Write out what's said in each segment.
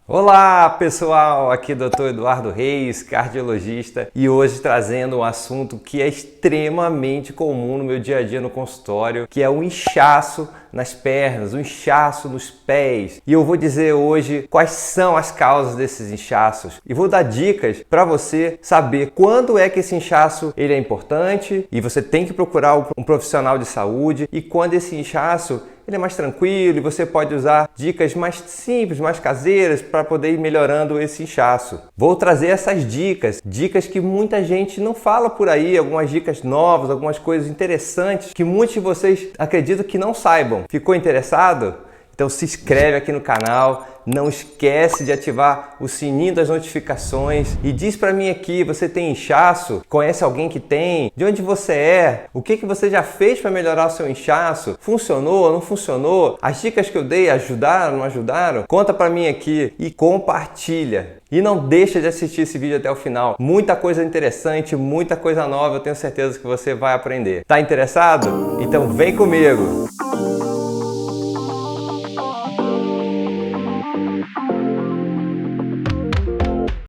Olá pessoal, aqui é o Dr. Eduardo Reis, cardiologista, e hoje trazendo um assunto que é extremamente comum no meu dia a dia no consultório, que é o inchaço nas pernas, o inchaço nos pés. E eu vou dizer hoje quais são as causas desses inchaços e vou dar dicas para você saber quando é que esse inchaço ele é importante e você tem que procurar um profissional de saúde e quando esse inchaço ele é mais tranquilo e você pode usar dicas mais simples, mais caseiras para poder ir melhorando esse inchaço. Vou trazer essas dicas que muita gente não fala por aí, algumas dicas novas, algumas coisas interessantes que muitos de vocês acreditam que não saibam. Ficou interessado? Então se inscreve aqui no canal, não esquece de ativar o sininho das notificações e diz para mim aqui, você tem inchaço? Conhece alguém que tem? De onde você é? O que você já fez para melhorar o seu inchaço? Funcionou? Não funcionou? As dicas que eu dei ajudaram? Não ajudaram? Conta para mim aqui e compartilha. E não deixa de assistir esse vídeo até o final. Muita coisa interessante, muita coisa nova, eu tenho certeza que você vai aprender. Tá interessado? Então vem comigo!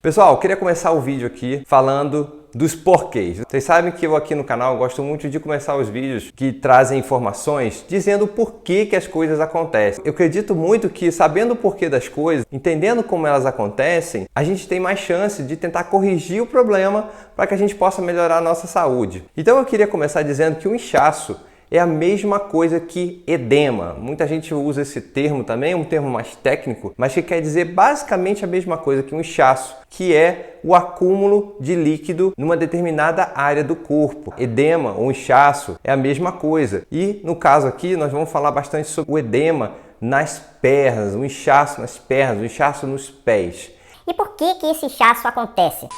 Pessoal, eu queria começar o vídeo aqui falando dos porquês. Vocês sabem que eu aqui no canal gosto muito de começar os vídeos que trazem informações dizendo o porquê que as coisas acontecem. Eu acredito muito que sabendo o porquê das coisas, entendendo como elas acontecem, a gente tem mais chance de tentar corrigir o problema para que a gente possa melhorar a nossa saúde. Então eu queria começar dizendo que o inchaço é a mesma coisa que edema. Muita gente usa esse termo também, um termo mais técnico, mas que quer dizer basicamente a mesma coisa que um inchaço, que é o acúmulo de líquido numa determinada área do corpo. Edema ou inchaço é a mesma coisa. E no caso aqui nós vamos falar bastante sobre o edema nas pernas, o inchaço nas pernas, o inchaço nos pés. E por que esse inchaço acontece?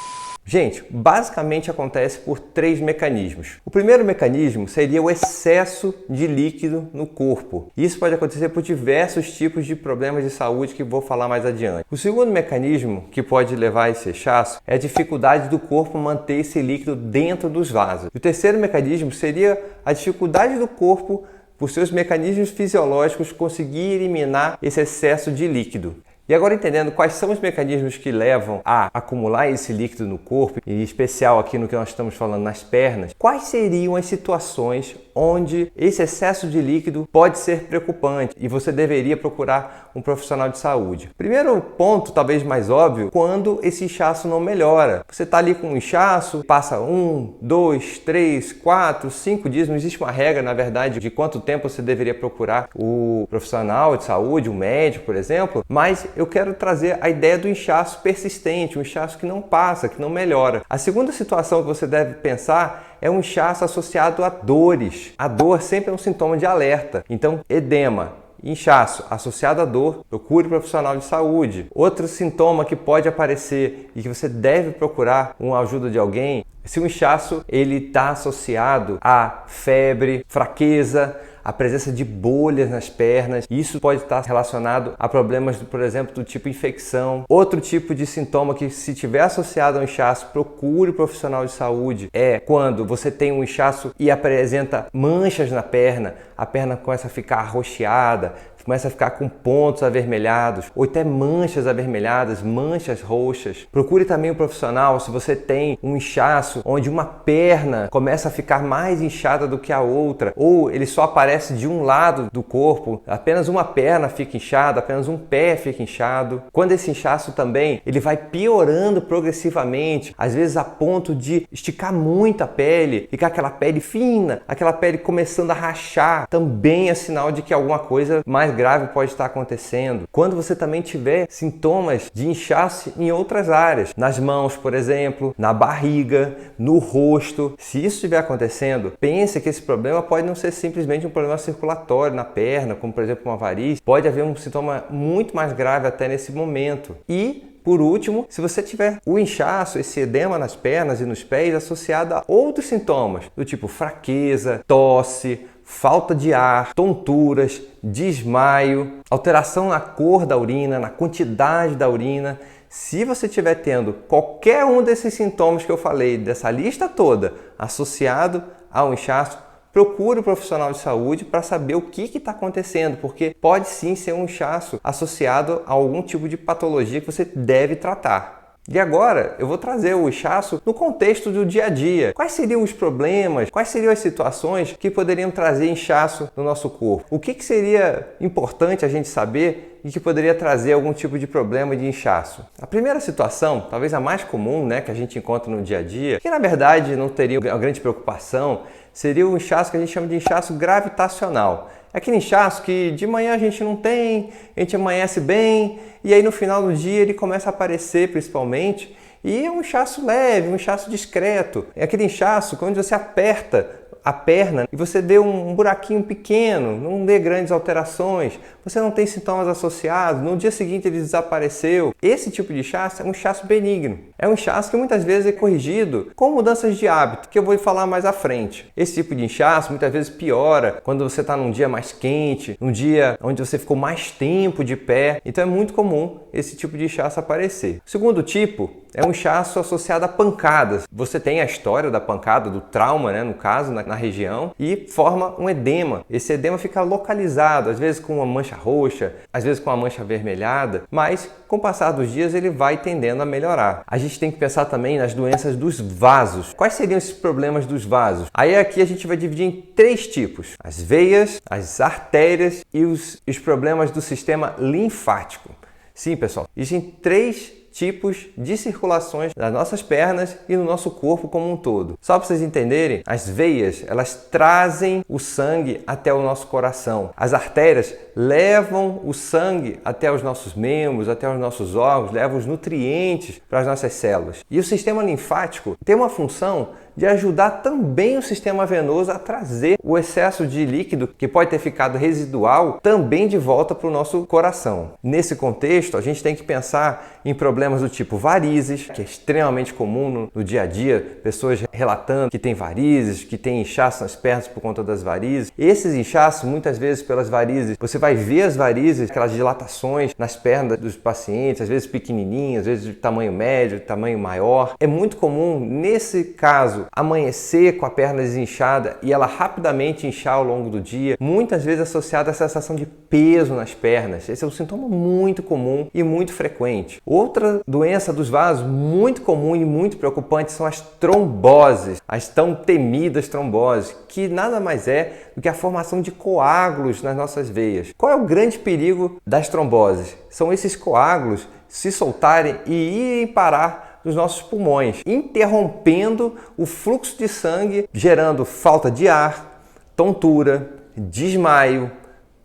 Gente, basicamente acontece por três mecanismos. O primeiro mecanismo seria o excesso de líquido no corpo. Isso pode acontecer por diversos tipos de problemas de saúde que vou falar mais adiante. O segundo mecanismo que pode levar a esse inchaço é a dificuldade do corpo manter esse líquido dentro dos vasos. O terceiro mecanismo seria a dificuldade do corpo, por seus mecanismos fisiológicos, conseguir eliminar esse excesso de líquido. E agora entendendo quais são os mecanismos que levam a acumular esse líquido no corpo, em especial aqui no que nós estamos falando nas pernas, quais seriam as situações onde esse excesso de líquido pode ser preocupante e você deveria procurar um profissional de saúde? Primeiro ponto, talvez mais óbvio, quando esse inchaço não melhora. Você está ali com um inchaço, passa 1, 2, 3, 4, 5 dias, não existe uma regra, na verdade, de quanto tempo você deveria procurar o profissional de saúde, o médico, por exemplo, mas eu quero trazer a ideia do inchaço persistente, um inchaço que não passa, que não melhora. A segunda situação que você deve pensar é um inchaço associado a dores. A dor sempre é um sintoma de alerta. Então, edema, inchaço associado à dor, procure um profissional de saúde. Outro sintoma que pode aparecer e que você deve procurar uma ajuda de alguém, se o inchaço ele está associado a febre, fraqueza, a presença de bolhas nas pernas, isso pode estar relacionado a problemas, por exemplo, do tipo infecção. Outro tipo de sintoma que, se tiver associado ao inchaço, procure um profissional de saúde, é quando você tem um inchaço e apresenta manchas na perna, a perna começa a ficar arroxeada, começa a ficar com pontos avermelhados, ou até manchas avermelhadas, manchas roxas. Procure também um profissional se você tem um inchaço onde uma perna começa a ficar mais inchada do que a outra, ou ele só aparece de um lado do corpo, apenas uma perna fica inchada, apenas um pé fica inchado. Quando esse inchaço também, ele vai piorando progressivamente, às vezes a ponto de esticar muito a pele, ficar aquela pele fina, aquela pele começando a rachar, também é sinal de que alguma coisa mais grave pode estar acontecendo. Quando você também tiver sintomas de inchaço em outras áreas, nas mãos, por exemplo, na barriga, no rosto, se isso estiver acontecendo, pense que esse problema pode não ser simplesmente um problema circulatório na perna, como por exemplo uma varize, pode haver um sintoma muito mais grave até nesse momento. E por último, se você tiver o inchaço, esse edema nas pernas e nos pés associado a outros sintomas, do tipo fraqueza, tosse, falta de ar, tonturas, desmaio, alteração na cor da urina, na quantidade da urina. Se você estiver tendo qualquer um desses sintomas que eu falei, dessa lista toda, associado ao inchaço, procure o profissional de saúde para saber o que está acontecendo, porque pode sim ser um inchaço associado a algum tipo de patologia que você deve tratar. E agora eu vou trazer o inchaço no contexto do dia a dia. Quais seriam os problemas, quais seriam as situações que poderiam trazer inchaço no nosso corpo? O que seria importante a gente saber e que poderia trazer algum tipo de problema de inchaço? A primeira situação, talvez a mais comum, que a gente encontra no dia a dia, que na verdade não teria uma grande preocupação, seria o inchaço que a gente chama de inchaço gravitacional. É aquele inchaço que de manhã a gente não tem, a gente amanhece bem e aí no final do dia ele começa a aparecer principalmente e é um inchaço leve, um inchaço discreto. É aquele inchaço quando você aperta a perna e você vê um buraquinho pequeno, não vê grandes alterações, você não tem sintomas associados, no dia seguinte ele desapareceu. Esse tipo de inchaço é um inchaço benigno. É um inchaço que muitas vezes é corrigido com mudanças de hábito, que eu vou falar mais à frente. Esse tipo de inchaço muitas vezes piora quando você está num dia mais quente, num dia onde você ficou mais tempo de pé. Então é muito comum esse tipo de inchaço aparecer. O segundo tipo é um inchaço associado a pancadas. Você tem a história da pancada, do trauma, no caso, na região, e forma um edema. Esse edema fica localizado, às vezes com uma mancha roxa, às vezes com uma mancha avermelhada, mas com o passar dos dias ele vai tendendo a melhorar. A gente tem que pensar também nas doenças dos vasos. Quais seriam esses problemas dos vasos? Aí aqui a gente vai dividir em 3 tipos: as veias, as artérias e os problemas do sistema linfático. Sim, pessoal, existem 3 tipos de circulações nas nossas pernas e no nosso corpo como um todo. Só para vocês entenderem, as veias, elas trazem o sangue até o nosso coração. As artérias levam o sangue até os nossos membros, até os nossos órgãos, levam os nutrientes para as nossas células. E o sistema linfático tem uma função de ajudar também o sistema venoso a trazer o excesso de líquido que pode ter ficado residual também de volta para o nosso coração. Nesse contexto, a gente tem que pensar em problemas do tipo varizes, que é extremamente comum no dia a dia, pessoas relatando que tem varizes, que tem inchaço nas pernas por conta das varizes. Esses inchaços, muitas vezes pelas varizes, você vai ver as varizes, aquelas dilatações nas pernas dos pacientes, às vezes pequenininhas, às vezes de tamanho médio, de tamanho maior. É muito comum, nesse caso, amanhecer com a perna desinchada e ela rapidamente inchar ao longo do dia, muitas vezes associada à sensação de peso nas pernas. Esse é um sintoma muito comum e muito frequente. Outra doença dos vasos muito comum e muito preocupante são as tromboses, as tão temidas tromboses, que nada mais é do que a formação de coágulos nas nossas veias. Qual é o grande perigo das tromboses? São esses coágulos se soltarem e irem parar nos nossos pulmões, interrompendo o fluxo de sangue, gerando falta de ar, tontura, desmaio,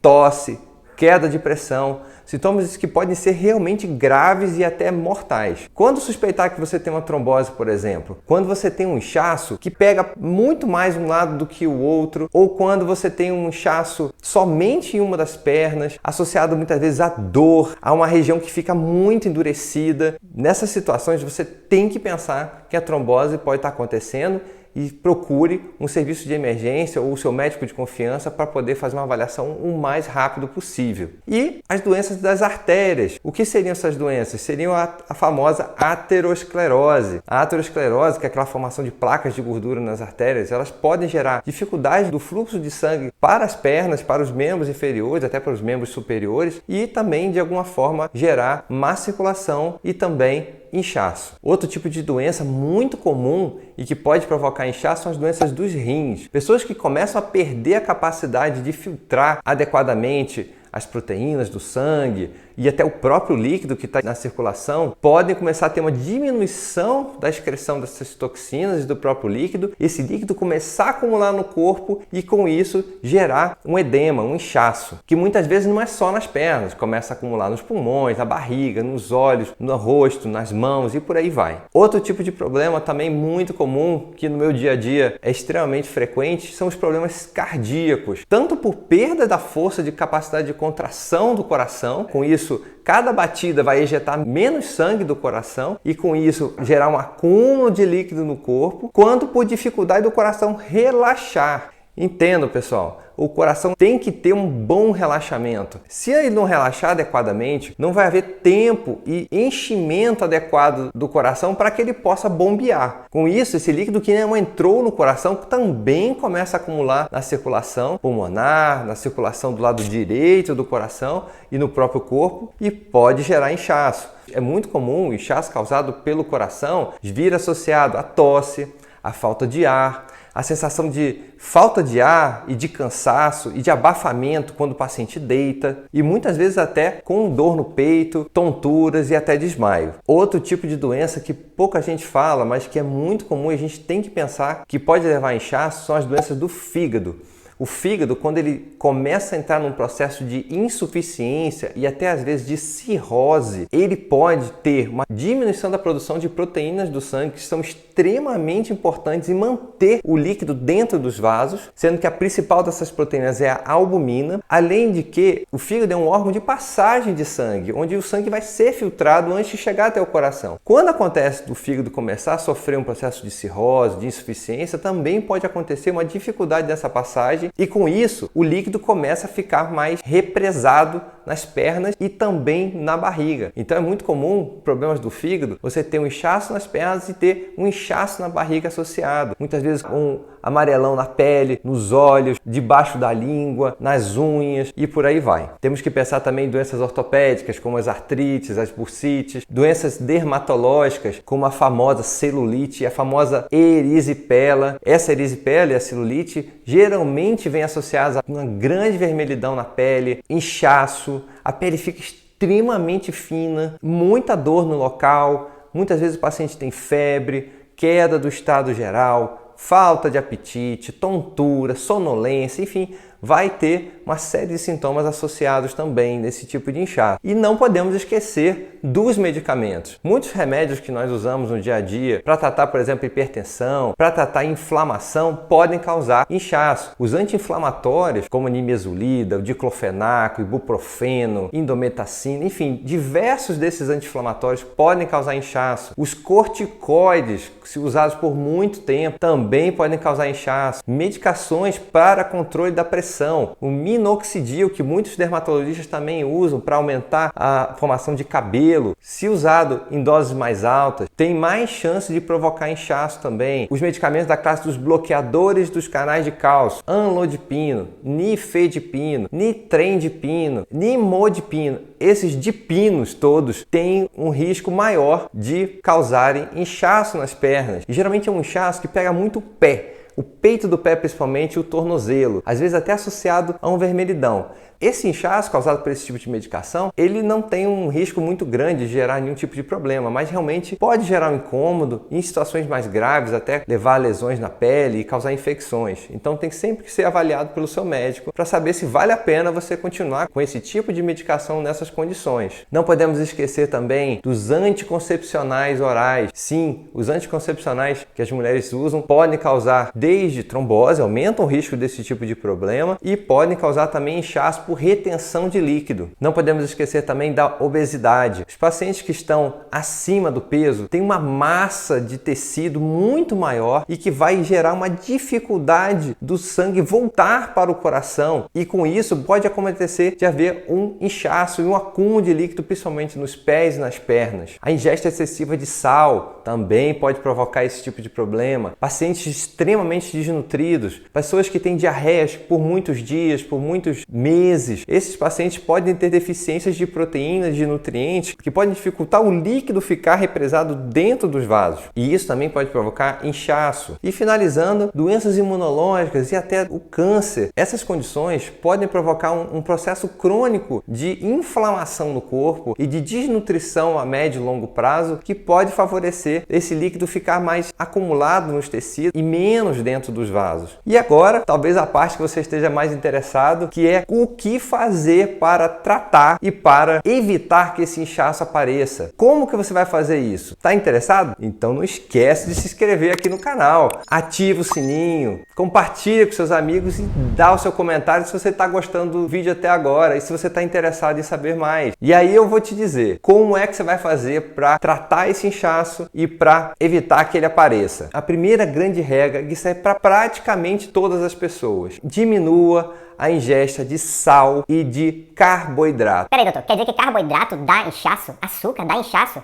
tosse, queda de pressão, sintomas que podem ser realmente graves e até mortais. Quando suspeitar que você tem uma trombose, por exemplo, quando você tem um inchaço que pega muito mais um lado do que o outro, ou quando você tem um inchaço somente em uma das pernas, associado muitas vezes à dor, a uma região que fica muito endurecida, nessas situações você tem que pensar que a trombose pode estar acontecendo e procure um serviço de emergência ou o seu médico de confiança para poder fazer uma avaliação o mais rápido possível. E as doenças das artérias. O que seriam essas doenças? Seriam a famosa aterosclerose. A aterosclerose, que é aquela formação de placas de gordura nas artérias, elas podem gerar dificuldade do fluxo de sangue para as pernas, para os membros inferiores, até para os membros superiores, e também, de alguma forma, gerar má circulação e também inchaço. Outro tipo de doença muito comum e que pode provocar inchaço são as doenças dos rins. Pessoas que começam a perder a capacidade de filtrar adequadamente as proteínas do sangue e até o próprio líquido que está na circulação, podem começar a ter uma diminuição da excreção dessas toxinas e do próprio líquido, esse líquido começar a acumular no corpo e com isso gerar um edema, um inchaço, que muitas vezes não é só nas pernas, começa a acumular nos pulmões, na barriga, nos olhos, no rosto, nas mãos e por aí vai. Outro tipo de problema também muito comum, que no meu dia a dia é extremamente frequente, são os problemas cardíacos, tanto por perda da força de capacidade de contração do coração, com isso cada batida vai ejetar menos sangue do coração e com isso gerar um acúmulo de líquido no corpo, quanto por dificuldade do coração relaxar. Entendo, pessoal, o coração tem que ter um bom relaxamento. Se ele não relaxar adequadamente, não vai haver tempo e enchimento adequado do coração para que ele possa bombear. Com isso, esse líquido que não entrou no coração também começa a acumular na circulação pulmonar, na circulação do lado direito do coração e no próprio corpo e pode gerar inchaço. É muito comum o inchaço causado pelo coração vir associado à tosse, à falta de ar, a sensação de falta de ar e de cansaço e de abafamento quando o paciente deita e muitas vezes até com dor no peito, tonturas e até desmaio. Outro tipo de doença que pouca gente fala, mas que é muito comum e a gente tem que pensar que pode levar a inchaço são as doenças do fígado. O fígado, quando ele começa a entrar num processo de insuficiência e até às vezes de cirrose, ele pode ter uma diminuição da produção de proteínas do sangue que são extremamente importantes em manter o líquido dentro dos vasos, sendo que a principal dessas proteínas é a albumina, além de que o fígado é um órgão de passagem de sangue, onde o sangue vai ser filtrado antes de chegar até o coração. Quando acontece do fígado começar a sofrer um processo de cirrose, de insuficiência, também pode acontecer uma dificuldade nessa passagem e com isso o líquido começa a ficar mais represado nas pernas e também na barriga. Então é muito comum, problemas do fígado, você ter um inchaço nas pernas e ter um inchaço na barriga associado. Muitas vezes um amarelão na pele, nos olhos, debaixo da língua, nas unhas e por aí vai. Temos que pensar também em doenças ortopédicas, como as artrites, as bursites, doenças dermatológicas, como a famosa celulite e a famosa erisipela. Essa erisipela e a celulite geralmente vêm associadas a uma grande vermelhidão na pele, inchaço, a pele fica extremamente fina, muita dor no local, muitas vezes o paciente tem febre, queda do estado geral, falta de apetite, tontura, sonolência, enfim, vai ter uma série de sintomas associados também nesse tipo de inchaço. E não podemos esquecer dos medicamentos. Muitos remédios que nós usamos no dia a dia para tratar, por exemplo, hipertensão, para tratar inflamação, podem causar inchaço. Os anti-inflamatórios, como a nimesulida, o diclofenaco, ibuprofeno, indometacina, enfim, diversos desses anti-inflamatórios podem causar inchaço. Os corticoides, se usados por muito tempo, também podem causar inchaço. Medicações para controle da pressão, o minoxidil, que muitos dermatologistas também usam para aumentar a formação de cabelo, se usado em doses mais altas, tem mais chance de provocar inchaço também. Os medicamentos da classe dos bloqueadores dos canais de cálcio, amlodipino, nifedipino, nitrendipino, nimodipino, esses dipinos todos têm um risco maior de causarem inchaço nas pernas. E geralmente é um inchaço que pega muito o pé. O peito do pé principalmente e o tornozelo, às vezes até associado a um vermelhidão. Esse inchaço causado por esse tipo de medicação, ele não tem um risco muito grande de gerar nenhum tipo de problema, mas realmente pode gerar um incômodo, em situações mais graves até levar a lesões na pele e causar infecções. Então tem sempre que ser avaliado pelo seu médico para saber se vale a pena você continuar com esse tipo de medicação nessas condições. Não podemos esquecer também dos anticoncepcionais orais. Sim, os anticoncepcionais que as mulheres usam podem causar desde trombose, aumentam o risco desse tipo de problema e podem causar também inchaço por retenção de líquido. Não podemos esquecer também da obesidade. Os pacientes que estão acima do peso têm uma massa de tecido muito maior e que vai gerar uma dificuldade do sangue voltar para o coração e com isso pode acontecer de haver um inchaço e um acúmulo de líquido principalmente nos pés e nas pernas. A ingesta excessiva de sal também pode provocar esse tipo de problema. Pacientes extremamente desnutridos, pessoas que têm diarreias por muitos dias, por muitos meses, esses pacientes podem ter deficiências de proteínas, de nutrientes, que podem dificultar o líquido ficar represado dentro dos vasos. E isso também pode provocar inchaço. E finalizando, doenças imunológicas e até o câncer. Essas condições podem provocar um processo crônico de inflamação no corpo e de desnutrição a médio e longo prazo que pode favorecer esse líquido ficar mais acumulado nos tecidos e menos dentro dos vasos. E agora, talvez a parte que você esteja mais interessado, que é o que fazer para tratar e para evitar que esse inchaço apareça. Como que você vai fazer isso? Tá interessado? Então não esquece de se inscrever aqui no canal, ativa o sininho, compartilha com seus amigos e dá o seu comentário se você está gostando do vídeo até agora e se você está interessado em saber mais. E aí eu vou te dizer como é que você vai fazer para tratar esse inchaço e para evitar que ele apareça. A primeira grande regra, que serve para praticamente todas as pessoas: diminua a ingesta de sal e de carboidrato. Peraí, doutor, quer dizer que carboidrato dá inchaço? Açúcar dá inchaço?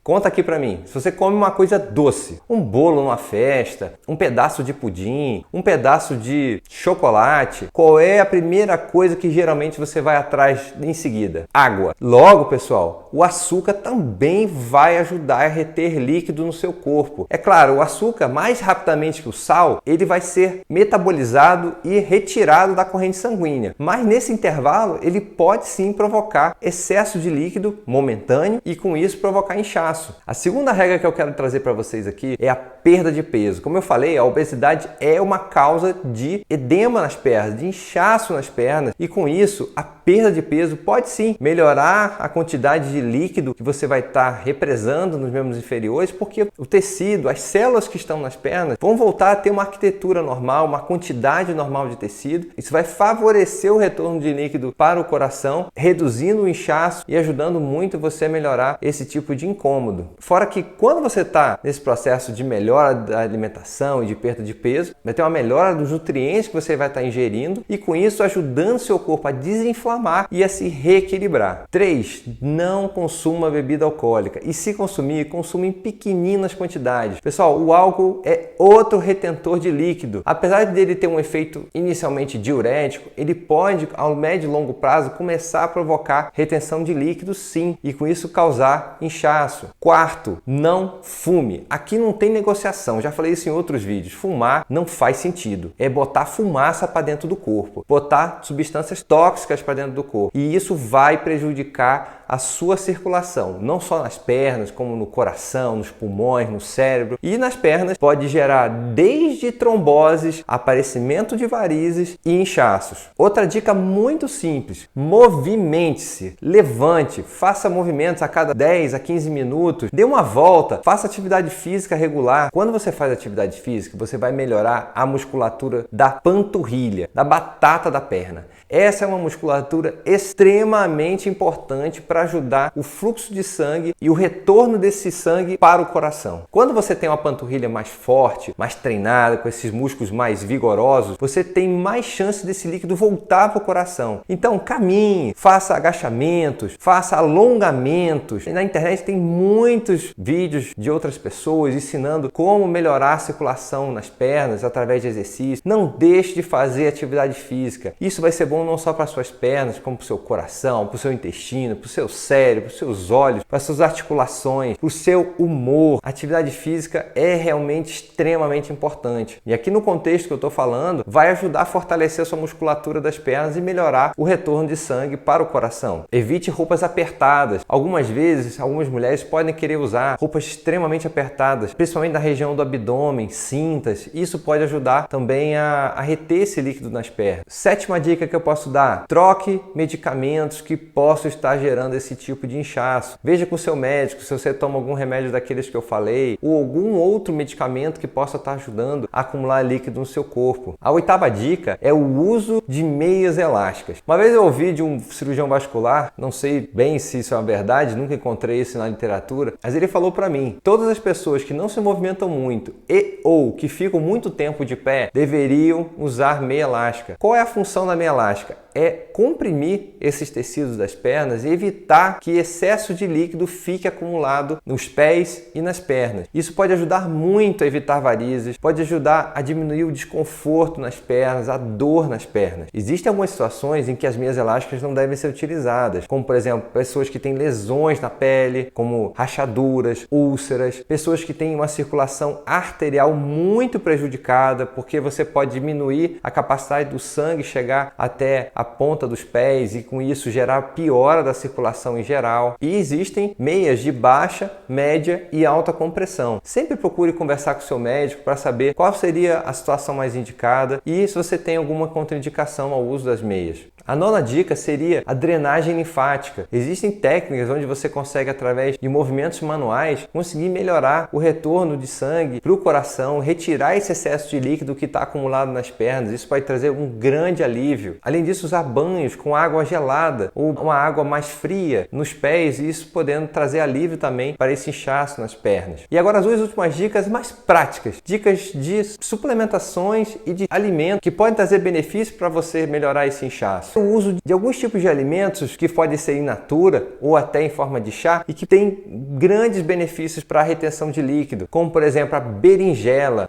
Conta aqui pra mim, se você come uma coisa doce, um bolo numa festa, um pedaço de pudim, um pedaço de chocolate, qual é a primeira coisa que geralmente você vai atrás em seguida? Água. Logo, pessoal, o açúcar também vai ajudar a reter líquido no seu corpo. É claro, o açúcar, mais rapidamente que o sal, ele vai ser metabolizado e retirado da corrente sanguínea. Mas nesse intervalo, ele pode sim provocar excesso de líquido momentâneo e com isso provocar inchaço. A segunda regra que eu quero trazer para vocês aqui é a perda de peso. Como eu falei, a obesidade é uma causa de edema nas pernas, de inchaço nas pernas, e com isso a perda de peso pode sim melhorar a quantidade de líquido que você vai estar represando nos membros inferiores, porque o tecido, as células que estão nas pernas vão voltar a ter uma arquitetura normal, uma quantidade normal de tecido. Isso vai favorecer o retorno de líquido para o coração, reduzindo o inchaço e ajudando muito você a melhorar esse tipo de incômodo. Fora que quando você está nesse processo de melhora da alimentação e de perda de peso, vai ter uma melhora dos nutrientes que você vai estar ingerindo e com isso ajudando seu corpo a desinflamar e a se reequilibrar. 3. Não consuma bebida alcoólica e se consumir, consuma em pequeninas quantidades. Pessoal, o álcool é outro retentor de líquido. Apesar dele ter um efeito inicialmente diurético, ele pode, ao médio e longo prazo, começar a provocar retenção de líquido sim e com isso causar inchaço. 4. Não fume. Aqui não tem negociação, já falei isso em outros vídeos. Fumar não faz sentido. É botar fumaça para dentro do corpo, botar substâncias tóxicas para dentro do corpo. E isso vai prejudicar a sua circulação, não só nas pernas, como no coração, nos pulmões, no cérebro. E nas pernas pode gerar desde tromboses, aparecimento de varizes e inchaços. Outra dica muito simples: movimente-se, levante, faça movimentos a cada 10 a 15 minutos, dê uma volta, faça atividade física regular. Quando você faz atividade física, você vai melhorar a musculatura da panturrilha, da batata da perna. Essa é uma musculatura extremamente importante para ajudar o fluxo de sangue e o retorno desse sangue para o coração. Quando você tem uma panturrilha mais forte, mais treinada, com esses músculos mais vigorosos, você tem mais chance desse líquido voltar para o coração. Então caminhe, faça agachamentos, faça alongamentos. Na internet tem muitos vídeos de outras pessoas ensinando como melhorar a circulação nas pernas através de exercícios. Não deixe de fazer atividade física. Isso vai ser bom não só para suas pernas, como para o seu coração, para o seu intestino, para o seu cérebro, para os seus olhos, para as suas articulações, para o seu humor. A atividade física é realmente extremamente importante. E aqui no contexto que eu estou falando, vai ajudar a fortalecer a sua musculatura das pernas e melhorar o retorno de sangue para o coração. Evite roupas apertadas. Algumas vezes, algumas mulheres podem querer usar roupas extremamente apertadas, principalmente na região do abdômen, cintas. Isso pode ajudar também a reter esse líquido nas pernas. 7ª dica que eu posso dar: troque medicamentos que possam estar gerando esse tipo de inchaço. Veja com o seu médico se você toma algum remédio daqueles que eu falei ou algum outro medicamento que possa estar ajudando a acumular líquido no seu corpo. A 8ª dica é o uso de meias elásticas. Uma vez eu ouvi de um cirurgião vascular, não sei bem se isso é uma verdade, nunca encontrei isso na literatura, mas ele falou para mim: todas as pessoas que não se movimentam muito e ou que ficam muito tempo de pé deveriam usar meia elástica. Qual é a função da meia elástica? É comprimir esses tecidos das pernas e evitar que excesso de líquido fique acumulado nos pés e nas pernas. Isso pode ajudar muito a evitar varizes, pode ajudar a diminuir o desconforto nas pernas, a dor nas pernas. Existem algumas situações em que as meias elásticas não devem ser utilizadas, como por exemplo, pessoas que têm lesões na pele, como rachaduras, úlceras, pessoas que têm uma circulação arterial muito prejudicada, porque você pode diminuir a capacidade do sangue chegar até a ponta dos pés e com isso gerar piora da circulação em geral. E existem meias de baixa, média e alta compressão. Sempre procure conversar com o seu médico para saber qual seria a situação mais indicada e se você tem alguma contraindicação ao uso das meias. A 9ª dica seria a drenagem linfática. Existem técnicas onde você consegue, através de movimentos manuais, conseguir melhorar o retorno de sangue para o coração, retirar esse excesso de líquido que está acumulado nas pernas. Isso vai trazer um grande alívio. Além disso, usar banhos com água gelada ou uma água mais fria nos pés, e isso podendo trazer alívio também para esse inchaço nas pernas. E agora as duas últimas dicas mais práticas, dicas de suplementações e de alimentos que podem trazer benefícios para você melhorar esse inchaço. O uso de alguns tipos de alimentos que podem ser in natura ou até em forma de chá e que tem grandes benefícios para a retenção de líquido, como por exemplo a berinjela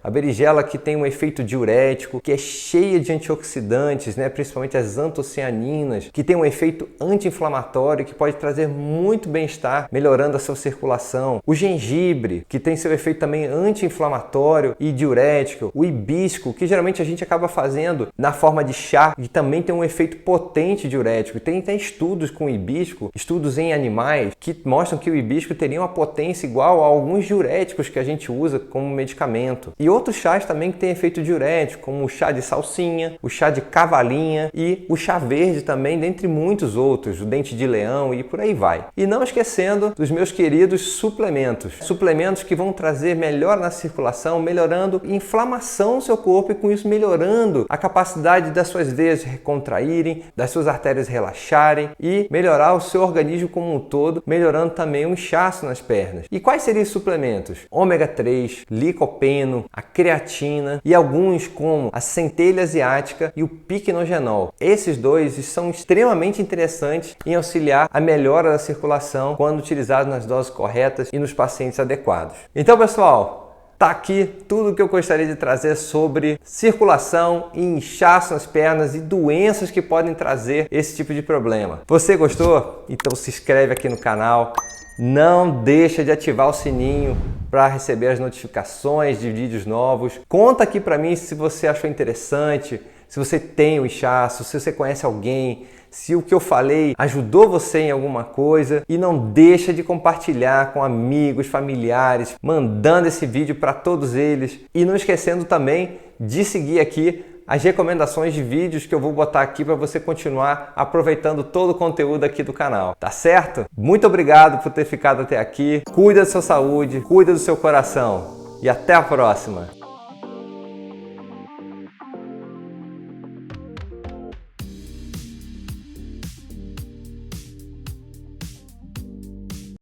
que tem um efeito diurético, que é cheia de antioxidantes, principalmente as antocianinas, que tem um efeito anti-inflamatório que pode trazer muito bem-estar, melhorando a sua circulação. O gengibre, que tem seu efeito também anti-inflamatório e diurético. O hibisco, que geralmente a gente acaba fazendo na forma de chá, que também tem um efeito potente diurético. Tem estudos com o hibisco, estudos em animais, que mostram que o hibisco teria uma potência igual a alguns diuréticos que a gente usa como medicamento. E outros chás também que têm efeito diurético, como o chá de salsinha, o chá de cavalinha e o chá verde também, dentre muitos outros, o dente de leão e por aí vai. E não esquecendo dos meus queridos suplementos que vão trazer melhora na circulação, melhorando a inflamação no seu corpo e com isso melhorando a capacidade das suas veias recontraírem, das suas artérias relaxarem e melhorar o seu organismo como um todo, melhorando também o inchaço nas pernas. E quais seriam os suplementos? Ômega 3, licopeno, a creatina e alguns como a centelha asiática e o piquenogenol. Esses dois são extremamente interessantes em auxiliar a melhora da circulação quando utilizados nas doses corretas e nos pacientes adequados. Então, pessoal, tá aqui tudo o que eu gostaria de trazer sobre circulação e inchaço nas pernas e doenças que podem trazer esse tipo de problema. Você gostou? Então se inscreve aqui no canal. Não deixa de ativar o sininho para receber as notificações de vídeos novos. Conta aqui para mim se você achou interessante, se você tem o inchaço, se você conhece alguém, se o que eu falei ajudou você em alguma coisa, e não deixa de compartilhar com amigos, familiares, mandando esse vídeo para todos eles, e não esquecendo também de seguir aqui as recomendações de vídeos que eu vou botar aqui para você continuar aproveitando todo o conteúdo aqui do canal, tá certo? Muito obrigado por ter ficado até aqui, cuida da sua saúde, cuida do seu coração e até a próxima!